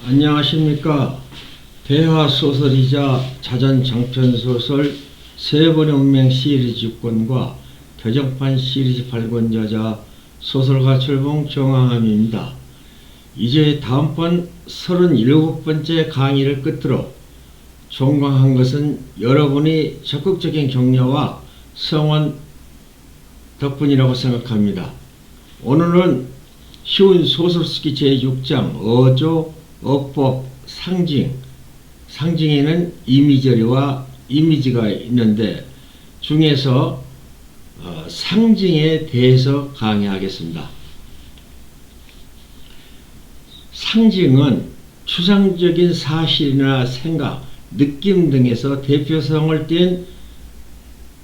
안녕하십니까. 대화소설이자 자전 장편소설 세번의 운명 시리즈 6권과 개정판 시리즈 8권 저자 소설가 출봉 정황함입니다. 이제 다음번 37번째 강의를 끝으로 종강한 것은 여러분이 적극적인 격려와 성원 덕분이라고 생각합니다. 오늘은 쉬운 소설 쓰기 제6장 어조, 어법, 상징. 상징에는 이미저리와 이미지가 있는데 중에서 상징에 대해서 강의하겠습니다. 상징은 추상적인 사실이나 생각, 느낌 등에서 대표성을 띈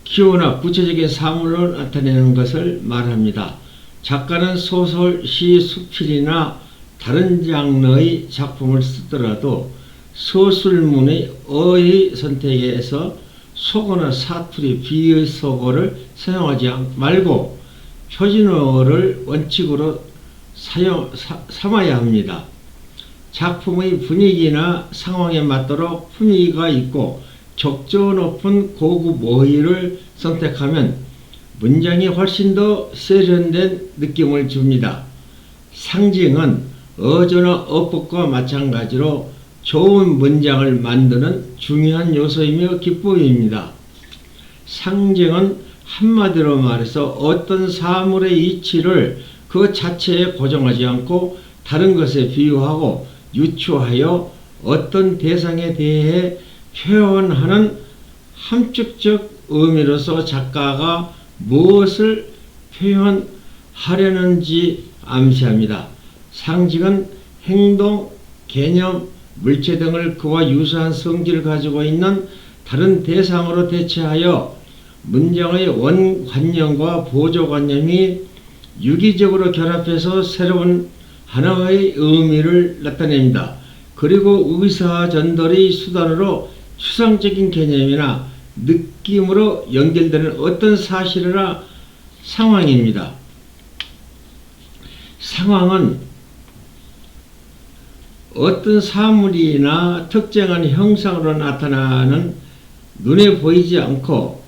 기호나 구체적인 사물로 나타내는 것을 말합니다. 작가는 소설, 시, 수필이나 다른 장르의 작품을 쓰더라도 서술문의 어의 선택에서 속어나 사투리, 비의 속어를 사용하지 말고 표준어를 원칙으로 삼아야 합니다. 작품의 분위기나 상황에 맞도록 품위가 있고 적조 높은 고급 어휘를 선택하면 문장이 훨씬 더 세련된 느낌을 줍니다. 상징은 어조나 어법과 마찬가지로 좋은 문장을 만드는 중요한 요소이며 기법입니다. 상징은 한마디로 말해서 어떤 사물의 이치를 그 자체에 고정하지 않고 다른 것에 비유하고 유추하여 어떤 대상에 대해 표현하는 함축적 의미로서 작가가 무엇을 표현하려는지 암시합니다. 상징은 행동, 개념, 물체 등을 그와 유사한 성질을 가지고 있는 다른 대상으로 대체하여 문장의 원관념과 보조관념이 유기적으로 결합해서 새로운 하나의 의미를 나타냅니다. 그리고 의사전달의 수단으로 추상적인 개념이나 느낌으로 연결되는 어떤 사실이나 상황입니다. 상황은 어떤 사물이나 특정한 형상으로 나타나는 눈에 보이지 않고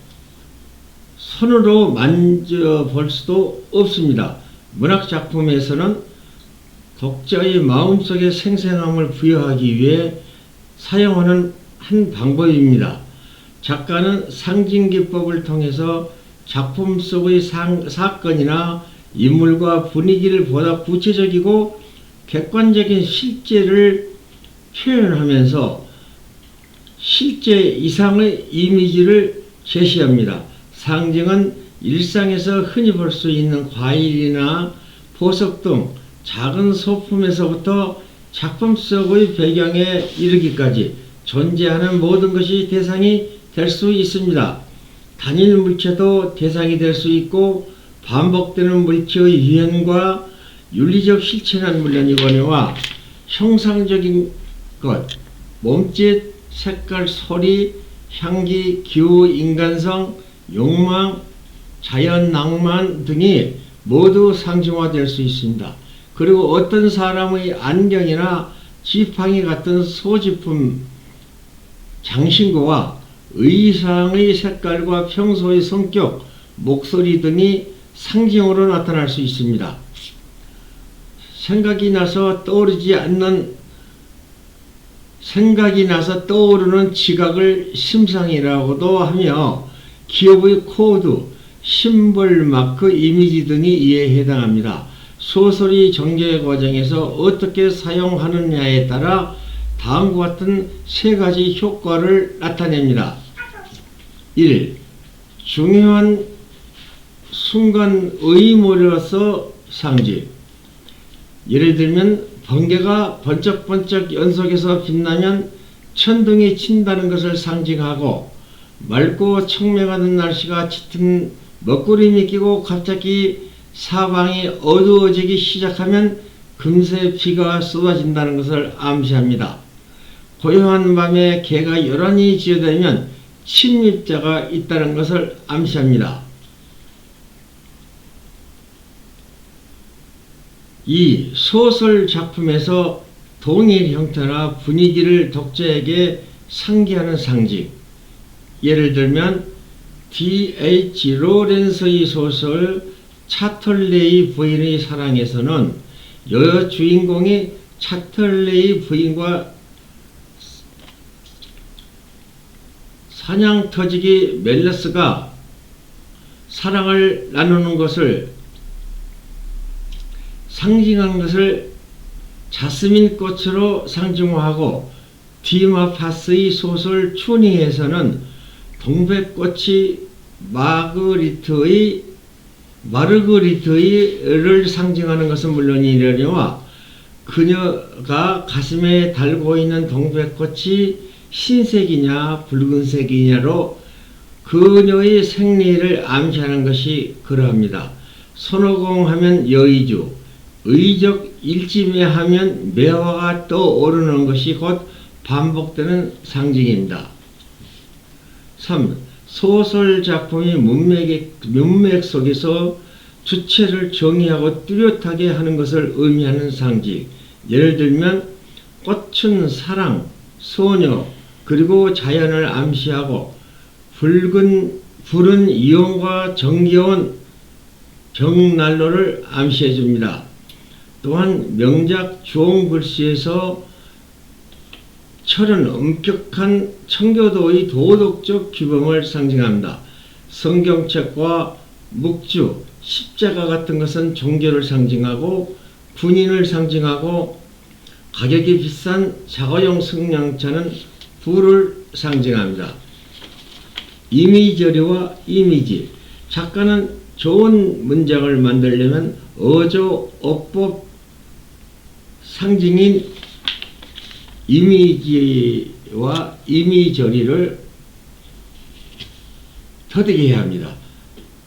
손으로 만져볼 수도 없습니다. 문학작품에서는 독자의 마음속에 생생함을 부여하기 위해 사용하는 한 방법입니다. 작가는 상징기법을 통해서 작품 속의 사건이나 인물과 분위기를 보다 구체적이고 객관적인 실제를 표현하면서 실제 이상의 이미지를 제시합니다. 상징은 일상에서 흔히 볼 수 있는 과일이나 보석 등 작은 소품에서부터 작품 속의 배경에 이르기까지 존재하는 모든 것이 대상이 될 수 있습니다. 단일 물체도 대상이 될 수 있고 반복되는 물체의 유형과 윤리적 실체는 물론이거니와 형상적인 것, 몸짓, 색깔, 소리, 향기, 기후, 인간성, 욕망, 자연 낭만 등이 모두 상징화될 수 있습니다. 그리고 어떤 사람의 안경이나 지팡이 같은 소지품, 장신구와 의상의 색깔과 평소의 성격, 목소리 등이 상징으로 나타날 수 있습니다. 생각이 나서 떠오르는 지각을 심상이라고도 하며 기업의 코드, 심벌, 마크, 이미지 등이 이에 해당합니다. 소설이 전개 과정에서 어떻게 사용하느냐에 따라 다음과 같은 세 가지 효과를 나타냅니다. 1. 중요한 순간 의무로서 상징. 예를 들면 번개가 번쩍번쩍 연속해서 빛나면 천둥이 친다는 것을 상징하고 맑고 청명하던 날씨가 짙은 먹구름이 끼고 갑자기 사방이 어두워지기 시작하면 금세 비가 쏟아진다는 것을 암시합니다. 고요한 밤에 개가 요란히 짖어대면 침입자가 있다는 것을 암시합니다. 이 소설 작품에서 동일 형태나 분위기를 독자에게 상기하는 상징. 예를 들면 D.H. 로렌스의 소설 차털레이 부인의 사랑에서는 여주인공이 차털레이 부인과 사냥터지기 멜레스가 사랑을 나누는 것을 상징하는 것을 자스민 꽃으로 상징화하고, 디마파스의 소설 추니에서는 동백꽃이 마르그리트를 상징하는 것은 물론이려니와 그녀가 가슴에 달고 있는 동백꽃이 흰색이냐 붉은색이냐로 그녀의 생리를 암시하는 것이 그러합니다. 손오공 하면 여의주, 의적 일지매 하면 매화가 떠오르는 것이 곧 반복되는 상징입니다. 3. 소설 작품이 문맥 속에서 주체를 정의하고 뚜렷하게 하는 것을 의미하는 상징. 예를 들면 꽃은 사랑, 소녀, 그리고 자연을 암시하고, 불은 이혼과 정겨운 벽난로를 암시해 줍니다. 또한 명작 주홍글씨에서 철은 엄격한 청교도의 도덕적 규범을 상징합니다. 성경책과 묵주, 십자가 같은 것은 종교를 상징하고 군인을 상징하고, 가격이 비싼 자가용 승용차는 부를 상징합니다. 이미저리와 이미지. 작가는 좋은 문장을 만들려면 어조, 어법 상징인 이미지와 이미저리를 터득해야 합니다.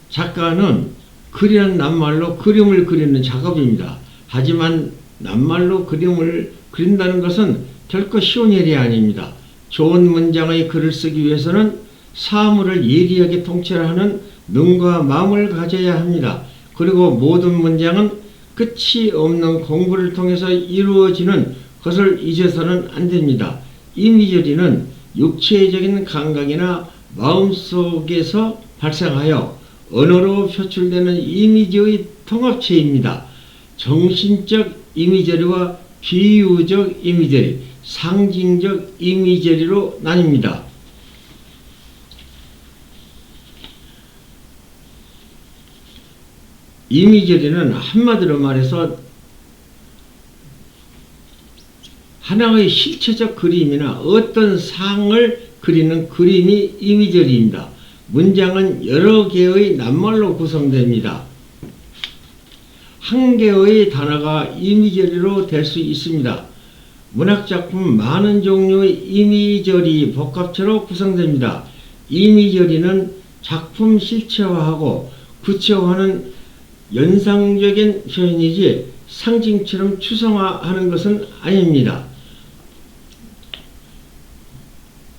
작가는 글이란 낱말로 그림을 그리는 작업입니다. 하지만 낱말로 그림을 그린다는 것은 결코 쉬운 일이 아닙니다. 좋은 문장의 글을 쓰기 위해서는 사물을 예리하게 통찰하는 눈과 마음을 가져야 합니다. 그리고 모든 문장은 끝이 없는 공부를 통해서 이루어지는 것을 잊어서는 안 됩니다. 이미저리는 육체적인 감각이나 마음속에서 발생하여 언어로 표출되는 이미지의 통합체입니다. 정신적 이미저리와 비유적 이미저리, 상징적 이미저리로 나뉩니다. 이미저리는 한마디로 말해서 하나의 실체적 그림이나 어떤 상을 그리는 그림이 이미저리입니다. 문장은 여러 개의 낱말로 구성됩니다. 한 개의 단어가 이미저리로 될 수 있습니다. 문학작품 많은 종류의 이미저리 복합체로 구성됩니다. 이미저리는 작품 실체화하고 구체화하는 연상적인 표현이지 상징처럼 추상화하는 것은 아닙니다.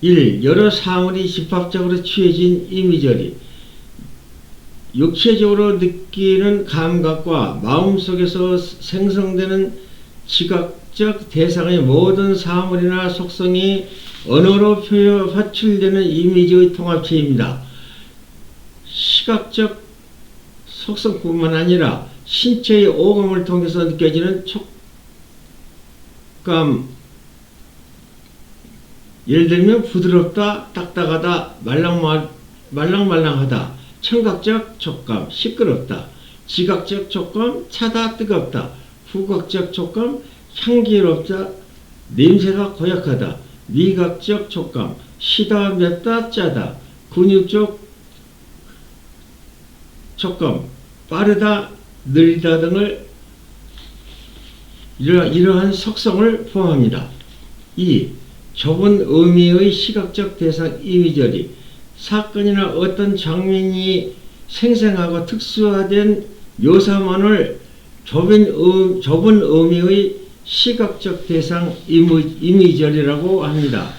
1. 여러 사물이 집합적으로 취해진 이미저리. 육체적으로 느끼는 감각과 마음속에서 생성되는 지각적 대상의 모든 사물이나 속성이 언어로 표출되는 이미지의 통합체입니다. 시각적 속성뿐만 아니라 신체의 오감을 통해서 느껴지는 촉감, 예를 들면 부드럽다, 딱딱하다, 말랑말랑하다, 청각적 촉감, 시끄럽다, 지각적 촉감, 차다, 뜨겁다, 후각적 촉감, 향기롭다, 냄새가 고약하다, 미각적 촉감, 시다, 맵다, 짜다, 근육적 촉감, 빠르다, 느리다 등을 이러한 속성을 포함합니다. 2. 좁은 의미의 시각적 대상 이미저리. 사건이나 어떤 장면이 생생하고 특수화된 묘사만을 좁은 의미의 시각적 대상 이미저리라고 합니다.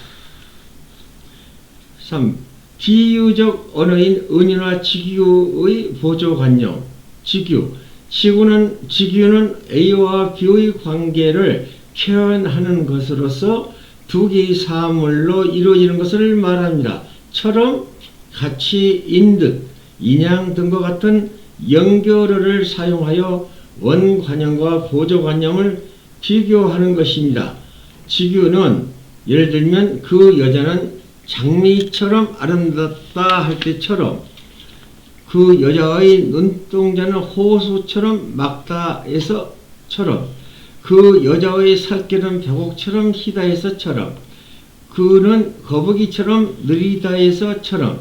3. 비유적 언어인 은유나 직유의 보조관용. 직유. 직유는 A와 B의 관계를 표현하는 것으로서 두 개의 사물로 이루어지는 것을 말합니다. 처럼, 같이, 인듯, 인양 등과 같은 연결어를 사용하여 원관념과 보조관념을 비교하는 것입니다. 지규는 예를 들면 그 여자는 장미처럼 아름답다 할 때처럼, 그 여자의 눈동자는 호수처럼 막다해서처럼, 그 여자의 살결은 벼곡처럼 희다해서처럼, 그는 거북이처럼 느리다해서처럼,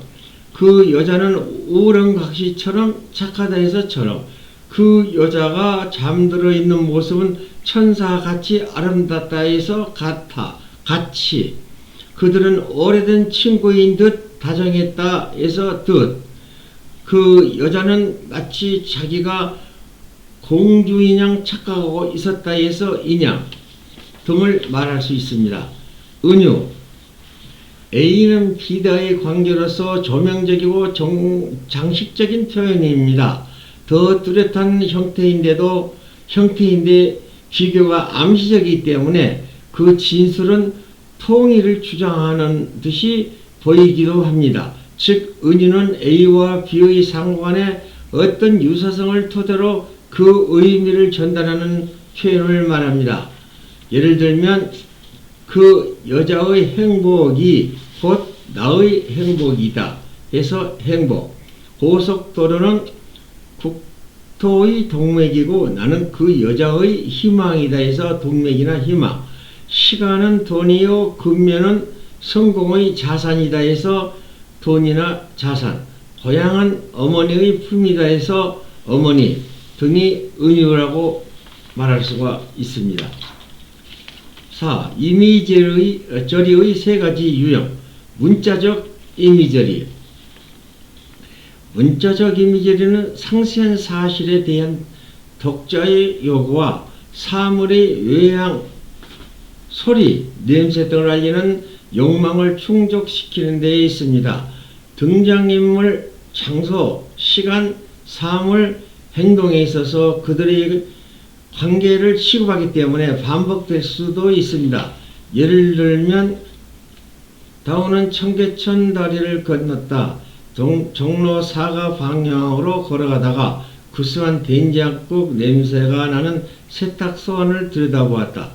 그 여자는 우렁각시처럼 착하다해서처럼, 그 여자가 잠들어 있는 모습은 천사같이 아름답다해서 같이, 그들은 오래된 친구인 듯 다정했다 해서 듯, 그 여자는 마치 자기가 공주인양 착각하고 있었다 해서 인양 등을 말할 수 있습니다. 은유, A는 B와의 관계로서 조명적이고 장식적인 표현입니다. 더 뚜렷한 형태인데 비교가 암시적이기 때문에 그 진술은 통일을 주장하는 듯이 보이기도 합니다. 즉 은유는 A와 B의 상호간의 어떤 유사성을 토대로 그 의미를 전달하는 표현을 말합니다. 예를 들면 그 여자의 행복이 곧 나의 행복이다 해서 행복, 고속도로는 국토의 동맥이고 나는 그 여자의 희망이다 해서 동맥이나 희망, 시간은 돈이요 금면은 성공의 자산이다 해서 돈이나 자산, 고향은 어머니의 품이다 해서 어머니 등이 은유라고 말할 수가 있습니다. 4. 이미저리의 세 가지 유형. 문자적 이미저리. 문자적 이미저리는 상세한 사실에 대한 독자의 요구와 사물의 외양, 소리, 냄새 등을 알리는 욕망을 충족시키는 데에 있습니다. 등장인물, 장소, 시간, 사물, 행동에 있어서 그들의 관계를 취급하기 때문에 반복될 수도 있습니다. 예를 들면 다우는 청계천 다리를 건넜다. 종로 사가 방향으로 걸어가다가 구수한 된장국 냄새가 나는 세탁소 안을 들여다보았다.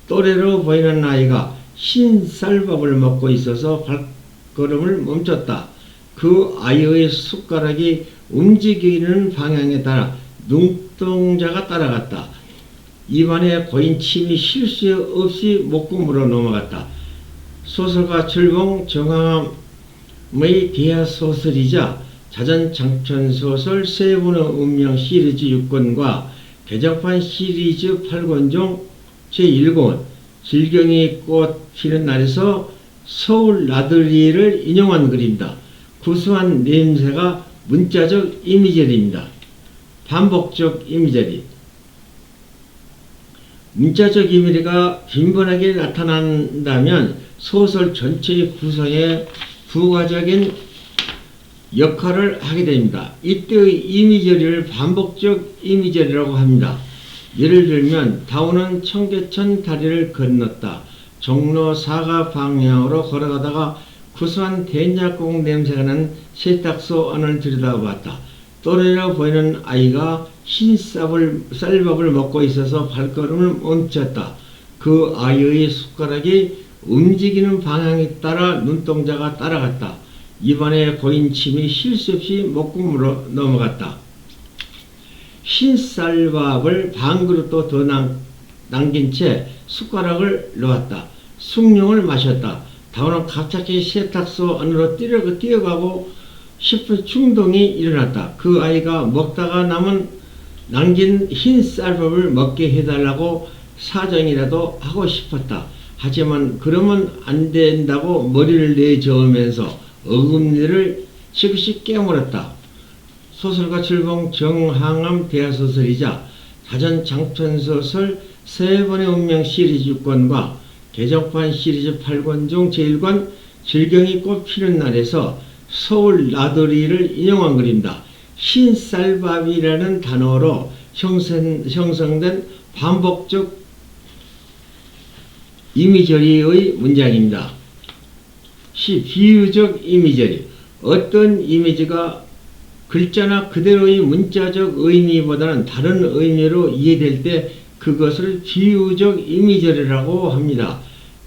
또래로 보이는 아이가 흰 쌀밥을 먹고 있어서 발걸음을 멈췄다. 그 아이의 숟가락이 움직이는 방향에 따라 눈동자가 따라갔다. 입안에 고인 침이 쉴 수 없이 목구멍으로 넘어갔다. 소설가 철봉 정항암의 대하소설이자 자전장편소설 세분의 운명 시리즈 6권과 개정판 시리즈 8권 중 제1권 질경이 꽃 피는 날에서 서울 나들이를 인용한 글입니다. 구수한 냄새가 문자적 이미저리입니다. 반복적 이미저리. 문자적 이미저리가 빈번하게 나타난다면 소설 전체의 구성에 부가적인 역할을 하게 됩니다. 이때의 이미저리를 반복적 이미저리라고 합니다. 예를 들면 다우는 청계천 다리를 건넜다. 종로 사가 방향으로 걸어가다가 구수한 된장국 냄새가 나는 세탁소 안을 들여다봤다. 또래로 보이는 아이가 흰 쌀밥을 먹고 있어서 발걸음을 멈췄다. 그 아이의 숟가락이 움직이는 방향에 따라 눈동자가 따라갔다. 입안에 고인 침이 쉴 수 없이 목구멍으로 넘어갔다. 흰 쌀밥을 반 그릇도 더 남긴 채 숟가락을 놓았다. 숭늉을 마셨다. 다우는 갑자기 세탁소 안으로 뛰어가고 싶은 충동이 일어났다. 그 아이가 먹다가 남긴 흰 쌀밥을 먹게 해달라고 사정이라도 하고 싶었다. 하지만 그러면 안 된다고 머리를 내저으면서 어금니를 지그시 깨물었다. 소설가 철봉 정항암 대하소설이자 자전장편소설 세번의 운명 시리즈 6권과 개정판 시리즈 8권 중 제1권 질경이 꽃 피는 날에서 서울 나들이를 인용한 글입니다. 흰쌀밥이라는 단어로 형성된 반복적 이미저리의 문장입니다. 시 비유적 이미저리. 어떤 이미지가 글자나 그대로의 문자적 의미보다는 다른 의미로 이해될 때 그것을 비유적 이미저리라고 합니다.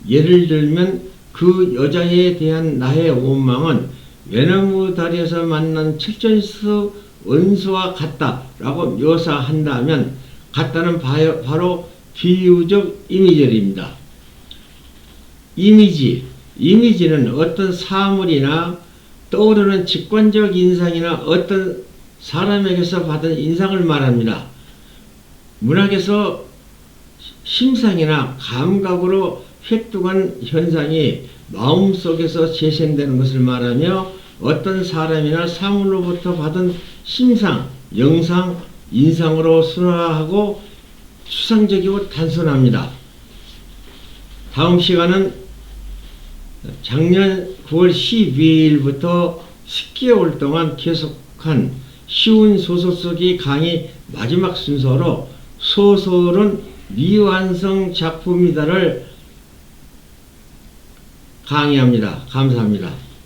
예를 들면 그 여자에 대한 나의 원망은 외나무 다리에서 만난 칠전수 원수와 같다 라고 묘사한다면 같다는 바로 비유적 이미저리입니다. 이미지는 어떤 사물이나 떠오르는 직관적 인상이나 어떤 사람에게서 받은 인상을 말합니다. 문학에서 심상이나 감각으로 획득한 현상이 마음속에서 재생되는 것을 말하며 어떤 사람이나 사물로부터 받은 심상, 영상, 인상으로 순화하고 추상적이고 단순합니다. 다음 시간은 작년 9월 12일부터 10개월 동안 계속한 쉬운 소설 속의 강의 마지막 순서로 소설은 미완성 작품이다를 강의합니다. 감사합니다.